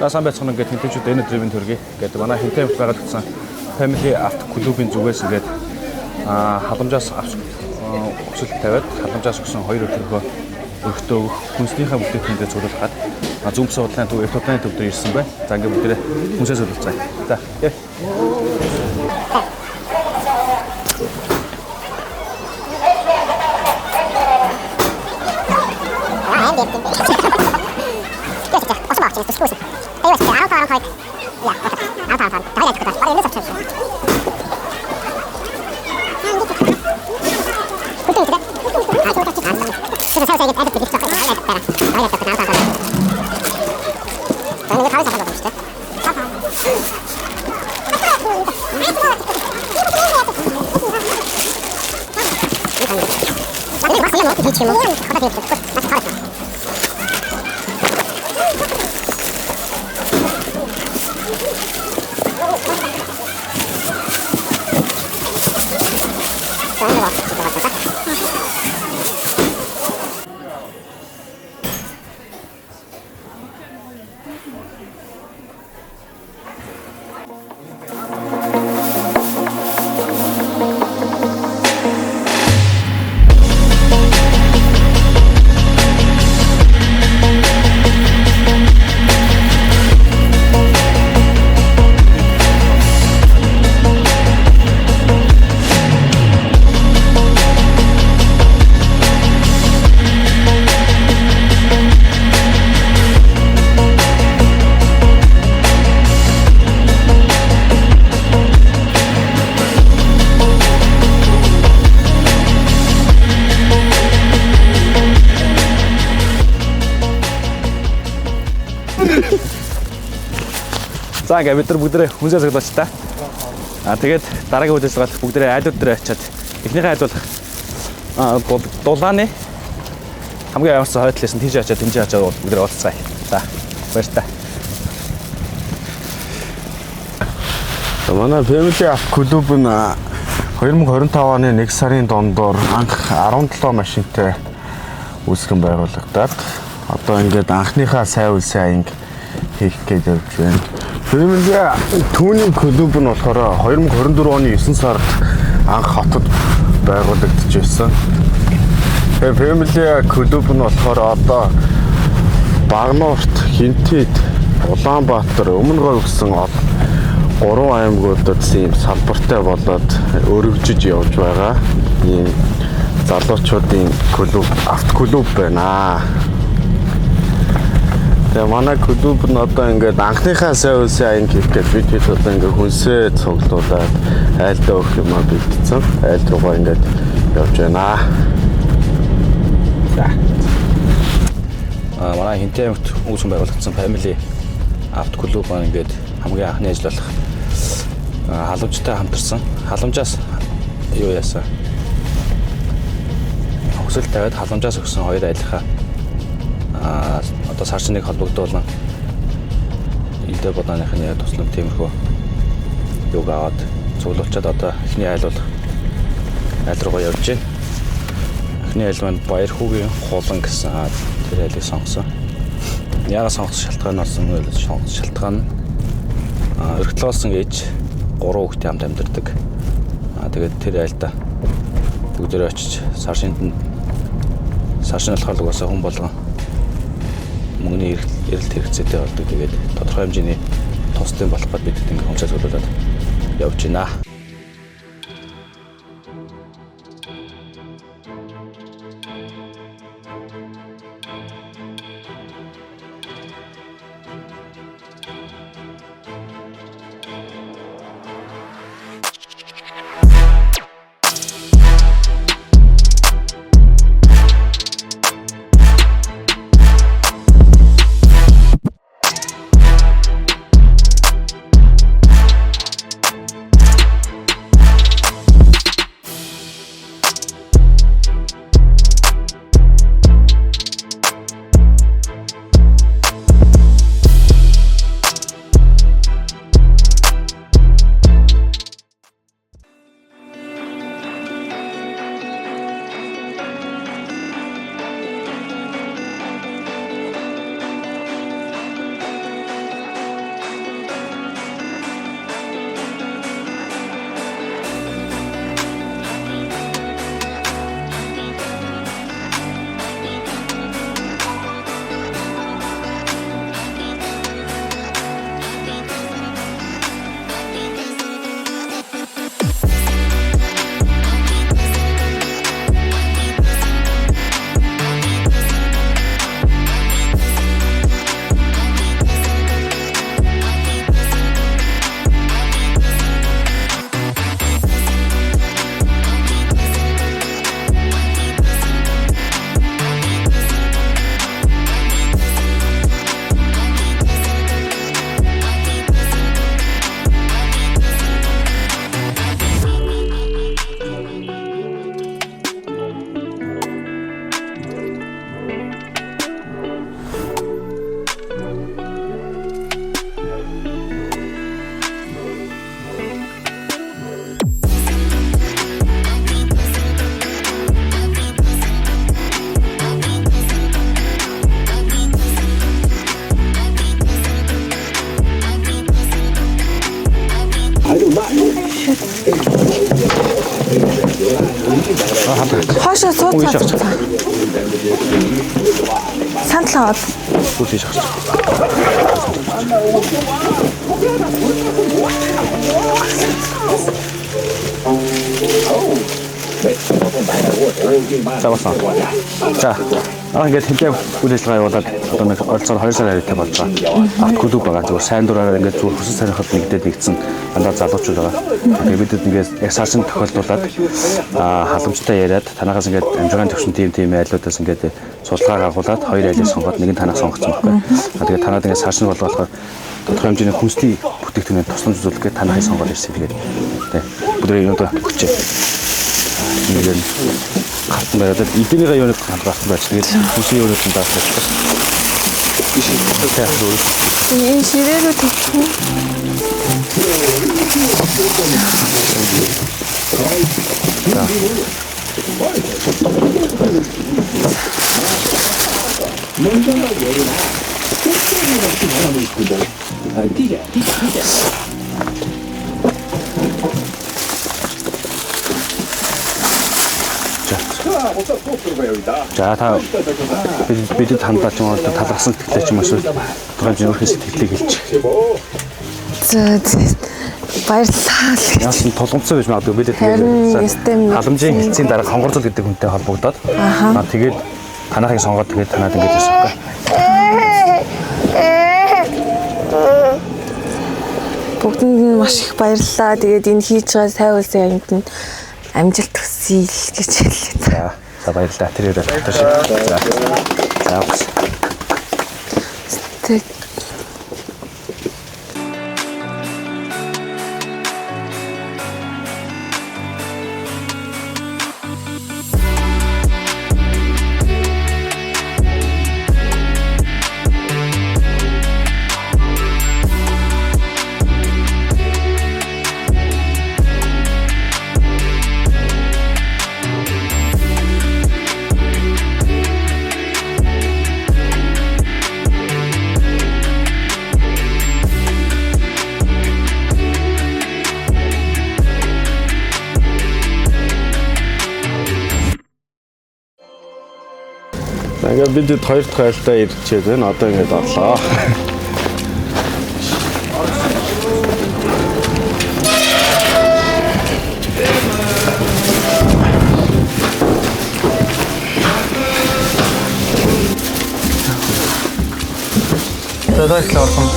За сайн байцгаана ингээд хинтээчүүд энэ өдрийн төргий. Ингээд манай хинтээ байгуулагдсан Family Auto Club-ийн зүгээс ингээд халамжаас өсөлт тавиад халамжаас өгсөн 2 өдрийнхөө өргөтөө өгөх хүнснийхээ бүтээгдэхүүнээ зөвлөхад зүүмс судлааны төв эвтодны төв дээр ирсэн байна. За ингээд бүгдээ хүнсээ зөвлөж байгаа. За. За ингээд бид нар бүгдээ хүнсээ зөвлөж та. Тэгээд дараагийн үйл ажиллагаанд бүгдээ айлууд дээр очиад эхнийхээ айлууд дулааны хамгийн ямарсан хойдлоос нь тийш очиад тэмцээ очиад бүгдээ уулзцаая. За баярлалаа. Манай Family Auto Club нь 2025 оны 1 сарын дондор анх 17 машинтай үүсгэн байгуулагдаад одоо ингээд анхныхаа сайн үйл сайн анги хийх гэж явж байна. Family түүний клуб нь болохоор 2024 оны 9 сард анх хотод байгуулагдчихсан. Тэгээ Family клуб нь болохоор одоо Багнуурт, Хинтэд, Улаанбаатар, Өмнөгов гэсэн 3 аймагуудад ийм салбартай болоод өргөжж явж байгаа. Ийм залуучуудын клуб, автоклуб байна. Тэгээ манай клуб нь одоо ингээд анхныхаа сайн үйл сайн анги хийх гэж бид одоо ингээд хүнсээ цуглуулад айлдаа өгөх юм аа бэлдсэн. Айл руугаа ингээд явж байна. За. Манай хинтээ аймагт үүсгэн байгуулагдсан Family Auto Club маань ингээд хамгийн анхны ажил болох халамжтай хамтарсан. Халамжаас юу яасан? Өсөлт тавиад халамжаас өгсөн 2 айлынхаа одоо сарчныг холбогдуулан идэ бодооныхны туслан тиймэрхүү юг аваад цуглуулчаад одоо эхний айл руугаа явж байна. Эхний айл маань Баярхүүгийн хулан гэсэн тэр айлыг сонгосон. Яагаад сонгох шалтгаан болсон вэ? Сонгох шалтгаан нь өргөтлөөсөн ээж 3 хүүхдээ хамт амьдардаг. Тэгээд тэр айлдаа бүгдээ очиж саршин болохоор угаасаа хүн болгон мөнгөний эрэлт хэрэгцээтэй болдог. Тэгээд тодорхой хэмжээний тусдын болох гэж бид ингээд хүнсээ зөвлөдөд явж байна. Хоошоо сууцгаа. Сандлаад. Сүүл хийж авчих. За ингээд хэлээ үйл ажиллагаа явуулаад одоо нэг ойролцоогоор 2 сар харьяатай болж байгаа. Авт клуб байгаа. Зүгээр сайн дураараа ингээд зүгээр хүсэл сонирхол нэгдээд нэгдсэн дандаа залуучууд байгаа. Тэгээд бидэд ингээд яг сарчин тохиолдуулаад халамжтай яриад танахаас ингээд амжиргааны төвшин тийм айлуудаас ингээд судалгааг агуулад 2 айлыг сонгоод нэг нь танаа сонгоцсон байхгүй. Тэгээд танаад ингээд сарчин болгохоор тодорхой хэмжээний хүнсний бүтээгдэхүүнээ тусламж үзүүлэх гэж танахыг сонгоод ирсэн. Тэгээд бүгд одоо хүчээ. Ингээд хатан байгаад эднийгээ юуныг хандгаалсан байж. Тэгээд хүсний юуныг даасан байж. Энэ ширээрөө тавьчих. За та бид хандаж юм одоо талгасан тэтгэлээ ч юм уу тухайн зөвхөн сэтгэлийг хэлчих. За баярлалаа. Яасан тулгамцсан байж магадгүй бид тэгээд халамжийн хэлцийн дараа хонгорцол гэдэг хүнтэй холбогдоод тэгээд танахыг сонгоод тэгээд танаад ингэж ирсэн юм. Бүгдэнд маш их баярлалаа. Тэгээд энэ хийж байгаа сайн үйлсээ амтнд амжилт хүсье гэж хэллээ. За баярлалаа. Тэр яруу татвар шиг. За. Тэг. Ингээд бид хоёр дахь айлтаа ирчээд байна. Одоо ингээд орлоо. Тэдээс л орсон.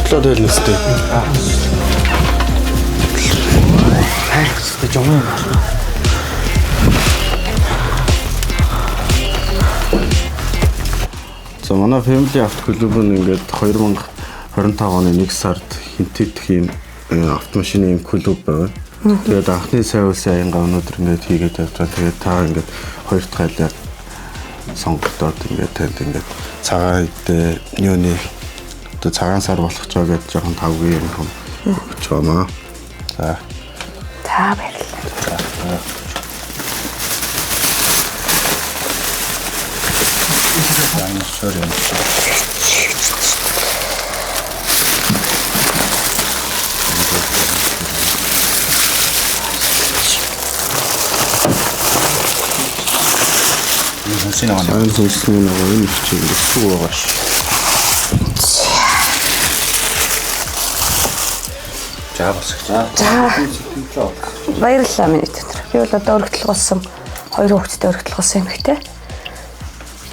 Бутлаад байл нэстэй. Хайрцтай жоо юм байна. За манай Family Auto Club нь ингээд 2025 оны 1 сард хинтээдх юм автомашины юм клуб байна. Тэгээд анхны сайн улсын аянга өнөөдөр ингээд хийгээд явж байгаа. Тэгээд та ингээд хоёр дахь айлаар сонголтоод ингээд танд ингээд цагаан идэ юуны одоо цагаан сар болох ч байгаа гэж жоохон тавгийн юм өгч байна. За. Та баярлалаа. Sorry. Сайн зүйлсний нэг юм хичээл гэсэн байгаа ш. За босч. За. Баярлалаа миний дотор. Би бол одоо өргөдөл болсон 2 хүүхэдтэй өргөдөл болсон юм ихтэй.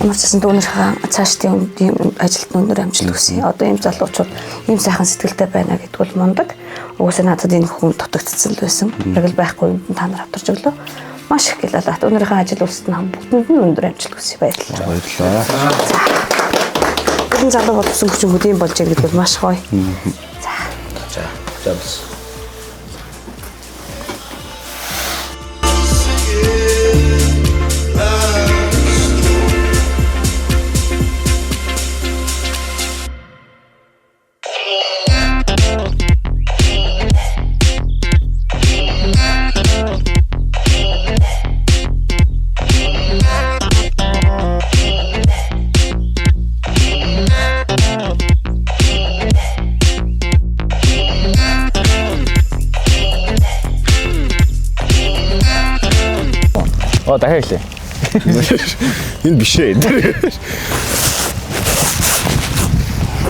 Ямар ч гэсэн дүүнэрхээ цаашдын ажилд өндөр амжилт хүсье. Одоо ийм залуучууд ийм сайхан сэтгэлтэй байна гэдэг бол мундаг. Угсаа надад энэ хүн дутагдсан л байсан. Яг л байхгүй юм та нар авторч өглөө. Маш их гэлээ. Өнөөрийнхөө ажил үйлсэд бүгдэнд нь өндөр амжилт хүсье. Баярлалаа. Баярлалаа. Гүн залуу болсон хүчингүүд ийм болж байгаа гэдэг бол маш гоё. За. За бас. дахиад хэлээ. Энэ биш ээ.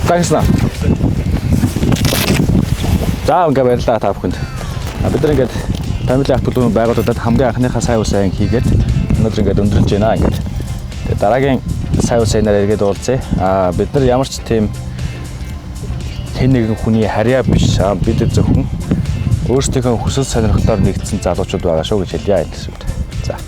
Тагснаа. За ингээ баярлалаа та бүхэнд. Бид нар ингээд Family App бүлүүн байгуулагдаад хамгийн анхныхаа сайн сайн хийгээд өнөөдөр ингээд өндөрлж байна ингээд. Тэгээд дараагийн сайн сайнаар эргээд уулзъя. Бид нар ямар ч тийм хэн нэгэн хүний харьяа биш. Бид зөвхөн өөрсдийнхөө хүсэл сонирхлоор нэгдсэн залуучууд байгаа шүү гэж хэлье энэ. За.